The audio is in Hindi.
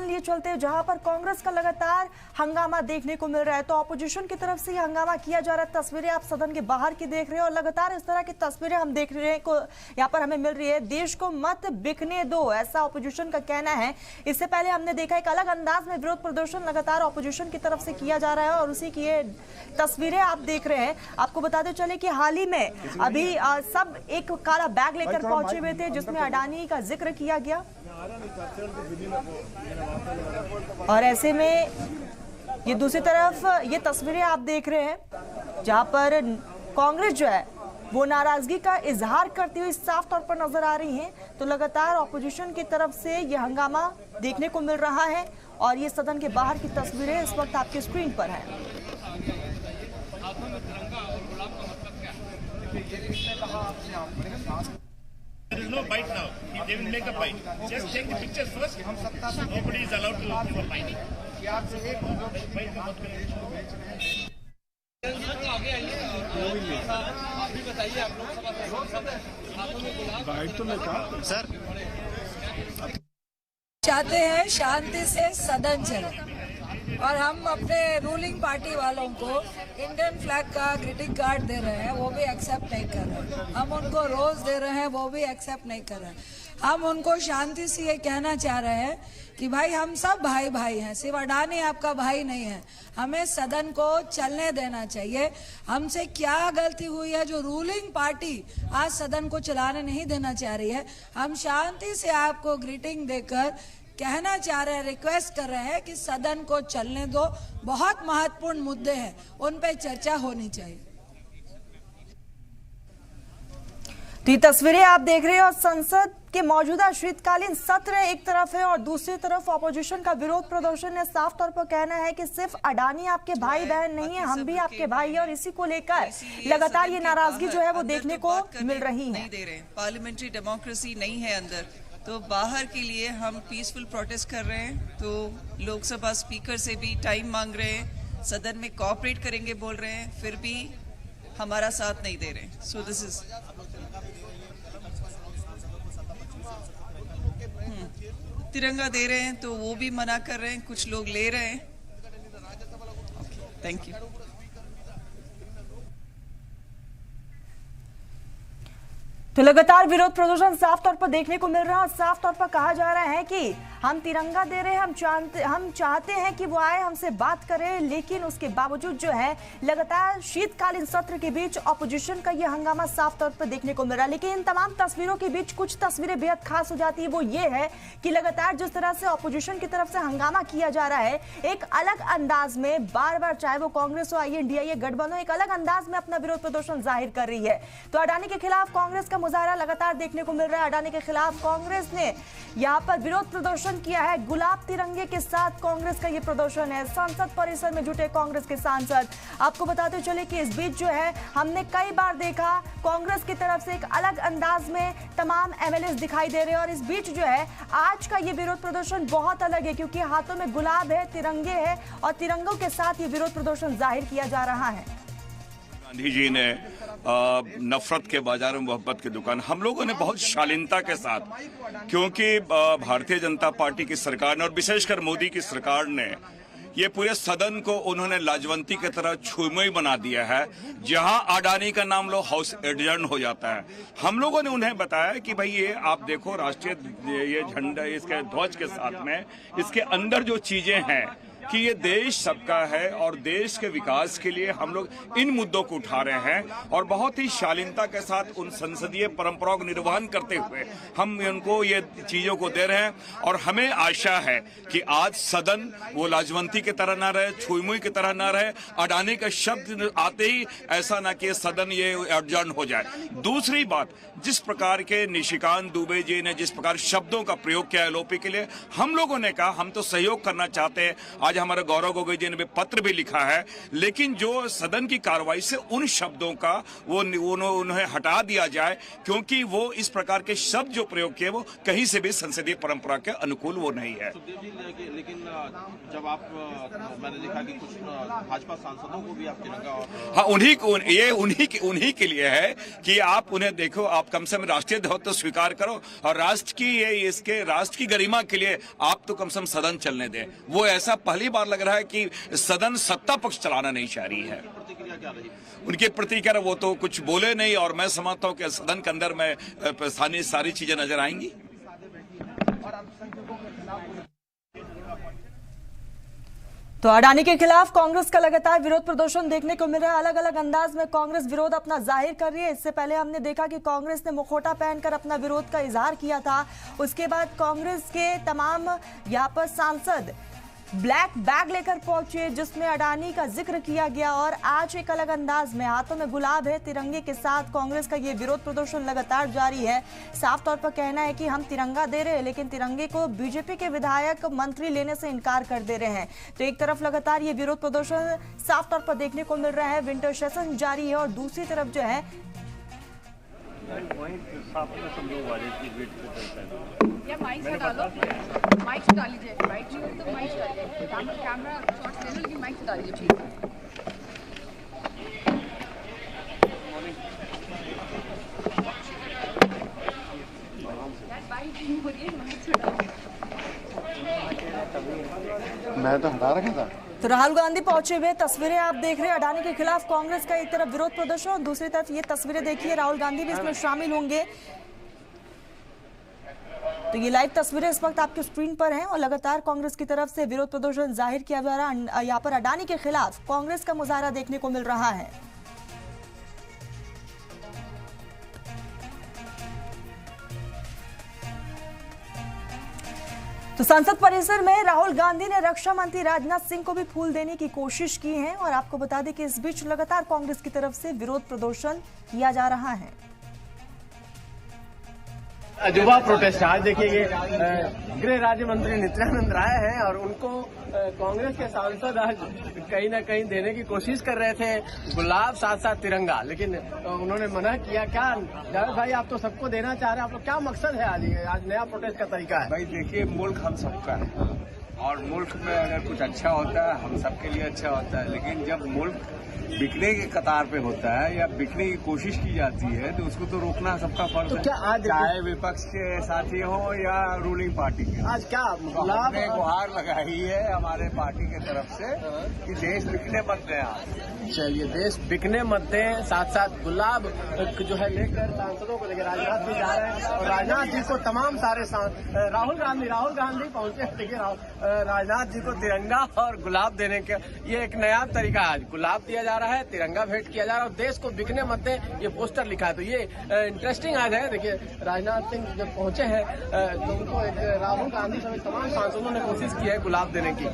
लिए चलते हैं जहां पर कांग्रेस का लगातार हंगामा देखने को मिल रहा है। तो ऑपोजिशन की तरफ से ये हंगामा किया जा रहा है। तस्वीरें आप सदन के बाहर की देख रहे हैं और लगातार इस तरह की तस्वीरें हम देख रहे हैं यहाँ पर हमें मिल रही है। देश को मत बिकने दो, ऐसा ऑपोजिशन का कहना है। इससे पहले हमने देखा एक अलग अंदाज में विरोध प्रदर्शन लगातार ऑपोजिशन की तरफ से किया जा रहा है और उसी की ये तस्वीरें आप देख रहे हैं। आपको बताते चले कि हाल ही में अभी सब एक काला बैग लेकर पहुंचे हुए थे जिसमें अडानी का जिक्र किया गया और ऐसे में ये दूसरी तरफ ये तस्वीरें आप देख रहे हैं जहां पर कांग्रेस जो है वो नाराजगी का इजहार करती हुई साफ तौर पर नजर आ रही है। तो लगातार ऑपोजिशन की तरफ से ये हंगामा देखने को मिल रहा है और ये सदन के बाहर की तस्वीरें इस वक्त आपकी स्क्रीन पर है। There is no bite now. They will make a bite. Just take the pictures first. Nobody is allowed to do a biting. Bite तो नहीं कहा सर। चाहते हैं शांति से सदन चले और हम अपने रूलिंग पार्टी वालों को इंडियन फ्लैग का ग्रीटिंग कार्ड दे रहे हैं, वो भी एक्सेप्ट नहीं कर रहे। हम उनको रोज दे रहे हैं, वो भी एक्सेप्ट नहीं कर रहे। हम उनको शांति से ये कहना चाह रहे हैं कि भाई हम सब भाई भाई हैं, सिर्फ अडानी आपका भाई नहीं है। हमें सदन को चलने देना चाहिए। हमसे क्या गलती हुई है जो रूलिंग पार्टी आज सदन को चलाने नहीं देना चाह रही है। हम शांति से आपको ग्रीटिंग देकर कहना चाह रहे हैं, रिक्वेस्ट कर रहे हैं कि सदन को चलने दो। बहुत महत्वपूर्ण मुद्दे हैं, उन पे चर्चा होनी चाहिए। तो ये तस्वीरें आप देख रहे हैं और संसद के मौजूदा शीतकालीन सत्र एक तरफ है और दूसरी तरफ ऑपोजिशन का विरोध प्रदर्शन है। साफ तौर पर कहना है कि सिर्फ अडानी आपके भाई बहन नहीं है, हम भी आपके भाई हैं और इसी को लेकर लगातार ये नाराजगी जो है वो देखने को मिल रही है। पार्लियामेंट्री डेमोक्रेसी नहीं है अंदर, तो बाहर के लिए हम पीसफुल प्रोटेस्ट कर रहे हैं। तो लोकसभा स्पीकर से भी टाइम मांग रहे हैं, सदन में कोऑपरेट करेंगे बोल रहे हैं, फिर भी हमारा साथ नहीं दे रहे। सो दिस इज तिरंगा दे रहे हैं तो वो भी मना कर रहे हैं, कुछ लोग ले रहे हैं। Thank you. तो लगातार विरोध प्रदर्शन साफ तौर पर देखने को मिल रहा है और साफ तौर पर कहा जा रहा है कि हम तिरंगा दे रहे हैं, हम चाहते हैं कि वो आए हमसे बात करें, लेकिन उसके बावजूद जो है लगातार शीतकालीन सत्र के बीच ऑपोजिशन का ये हंगामा साफ तौर पर देखने को मिल रहा है। लेकिन इन तमाम तस्वीरों के बीच कुछ तस्वीरें बेहद खास हो जाती है। वो ये है कि लगातार जिस तरह से ऑपोजिशन की तरफ से हंगामा किया जा रहा है, एक अलग अंदाज में बार बार, चाहे वो कांग्रेस हो, INDIA गठबंधन, एक अलग अंदाज में अपना विरोध प्रदर्शन जाहिर कर रही है। तो अडानी के खिलाफ कांग्रेस का मुजाहरा लगातार देखने को मिल रहा है। अडानी के खिलाफ कांग्रेस ने यहाँ पर विरोध प्रदर्शन किया है। गुलाब तिरंगे के साथ कांग्रेस का ये प्रदर्शन है। संसद परिसर में जुटे कांग्रेस के सांसद। आपको बताते चले कि इस बीच जो है हमने कई बार देखा कांग्रेस की तरफ से एक अलग अंदाज में तमाम MLAs दिखाई दे रहे हैं और इस बीच जो है आज का ये विरोध प्रदर्शन बहुत अलग है क्योंकि हाथों में गुलाब है, तिरंगे है और तिरंगों के साथ ये विरोध प्रदर्शन जाहिर किया जा रहा है। गांधी जी ने नफरत के बाजार में मोहब्बत की दुकान, हम लोगों ने बहुत शालीनता के साथ, क्योंकि भारतीय जनता पार्टी की सरकार ने और विशेषकर मोदी की सरकार ने ये पूरे सदन को उन्होंने लाजवंती की तरह छुईमुई बना दिया है। जहां अडानी का नाम लो हाउस एडजर्न हो जाता है। हम लोगों ने उन्हें बताया कि भाई ये आप देखो राष्ट्रीय ये झंडा इसके ध्वज के साथ में इसके अंदर जो चीजें हैं कि ये देश सबका है और देश के विकास के लिए हम लोग इन मुद्दों को उठा रहे हैं और बहुत ही शालीनता के साथ उन संसदीय परंपराओं का निर्वहन करते हुए हम उनको ये चीजों को दे रहे हैं। और हमें आशा है कि आज सदन वो लाजवंती की तरह ना रहे, छुईमुई की तरह ना रहे, अडानी का शब्द आते ही ऐसा ना कि सदन ये एडजर्न हो जाए। दूसरी बात, जिस प्रकार के निशिकांत दुबे जी ने जिस प्रकार शब्दों का प्रयोग किया LOP के लिए, हम लोगों ने कहा हम तो सहयोग करना चाहते हैं। आज आज हमारे गौरव गोगोई जी ने भी पत्र भी लिखा है, लेकिन जो सदन की कार्रवाई से उन शब्दों का वो उन्हें हटा दिया जाए, क्योंकि वो इस प्रकार के शब्द जो प्रयोग किए वो कहीं से भी संसदीय परंपरा के अनुकूल वो नहीं है। लेकिन जब आप मैंने देखा कि कुछ भाजपा सांसदों को भी आप तिरंगा और हाँ, उन्हीं के लिए है कि आप उन्हें देखो, आप कम से कम राष्ट्रीय ध्वज तो स्वीकार करो और राष्ट्र की गरिमा के लिए आप तो कम से कम सदन चलने दें। वो ऐसा पहली बार लग रहा है कि सदन सत्ता पक्ष चलाना नहीं चाह रही है। प्रतिक्रिया क्या रही? उनकी प्रतिक्रिया वो तो कुछ बोले नहीं, और मैं समझता हूं कि सदन के अंदर में सारी चीजें नजर आएंगी। तो अडानी के खिलाफ कांग्रेस का लगातार विरोध प्रदर्शन देखने को मिल रहा है। अलग अलग अंदाज में कांग्रेस विरोध अपना जाहिर कर रही है। इससे पहले हमने देखा कि कांग्रेस ने मुखौटा पहनकर अपना विरोध का इजहार किया था। उसके बाद कांग्रेस के तमाम यहाँ पर सांसद ब्लैक बैग लेकर पहुंचे, जिसमें अडानी का जिक्र किया गया। और आज एक अलग अंदाज में हाथों में गुलाब है, तिरंगे के साथ कांग्रेस का ये विरोध प्रदर्शन लगातार जारी है। साफ तौर पर कहना है कि हम तिरंगा दे रहे हैं, लेकिन तिरंगे को बीजेपी के विधायक मंत्री लेने से इनकार कर दे रहे हैं। तो एक तरफ लगातार ये विरोध प्रदर्शन साफ तौर पर देखने को मिल रहा है, विंटर सेशन जारी है, और दूसरी तरफ जो है माइक से डालो, माइक से डाल लीजिए, माइक तो माइक से डालिए, कैमरा शॉट ले लो, लेकिन माइक से डाल लीजिए। ठीक मैं तो हटा रखा था। तो राहुल गांधी पहुंचे हुए तस्वीरें आप देख रहे हैं। अडानी के खिलाफ कांग्रेस का एक तरफ विरोध प्रदर्शन और दूसरी तरफ ये तस्वीरें देखिए, राहुल गांधी भी इसमें शामिल होंगे। तो ये लाइव तस्वीरें इस वक्त आपकी स्क्रीन पर हैं और लगातार कांग्रेस की तरफ से विरोध प्रदर्शन जाहिर किया जा रहा है। यहाँ पर अडानी के खिलाफ कांग्रेस का मुजाहरा देखने को मिल रहा है। तो संसद परिसर में राहुल गांधी ने रक्षा मंत्री राजनाथ सिंह को भी फूल देने की कोशिश की है। और आपको बता दें कि इस बीच लगातार कांग्रेस की तरफ से विरोध प्रदर्शन किया जा रहा है। युवा प्रोटेस्ट आज देखिए, गृह राज्य मंत्री नित्यानंद राय हैं और उनको कांग्रेस के सांसद आज कहीं ना कहीं देने की कोशिश कर रहे थे गुलाब साथ साथ तिरंगा, लेकिन उन्होंने मना किया। क्या जावेद भाई, आप तो सबको देना चाह रहे हैं, आप लोग क्या मकसद है आज नया प्रोटेस्ट का तरीका है? भाई देखिए, मुल्क हम सबका है और मुल्क में अगर कुछ अच्छा होता है हम सबके लिए अच्छा होता है, लेकिन जब मुल्क बिकने के कतार पे होता है या बिकने की कोशिश की जाती है तो उसको तो रोकना सबका फर्ज है। क्या आज चाहे विपक्ष के साथी हो या रूलिंग पार्टी के। आज क्या गुलाब ने गुहार लगाई है हमारे पार्टी की तरफ से कि देश बिकने मत दें। चलिए, देश बिकने मत दें, साथ साथ गुलाब जो है लेकर सांसदों को लेकर राजनाथ जी जा रहे हैं। और राजनाथ जी को तमाम सारे राहुल गांधी पहुंचे। देखिए, राजनाथ जी को तिरंगा और गुलाब देने के ये एक नया तरीका है। आज गुलाब दिया जा रहा है, तिरंगा भेंट किया जा रहा है और देश को बिकने मत दें ये पोस्टर लिखा है। तो ये इंटरेस्टिंग आज है। देखिए, राजनाथ सिंह जब पहुंचे हैं तो उनको राहुल गांधी समेत तमाम सांसदों ने कोशिश की है गुलाब देने की।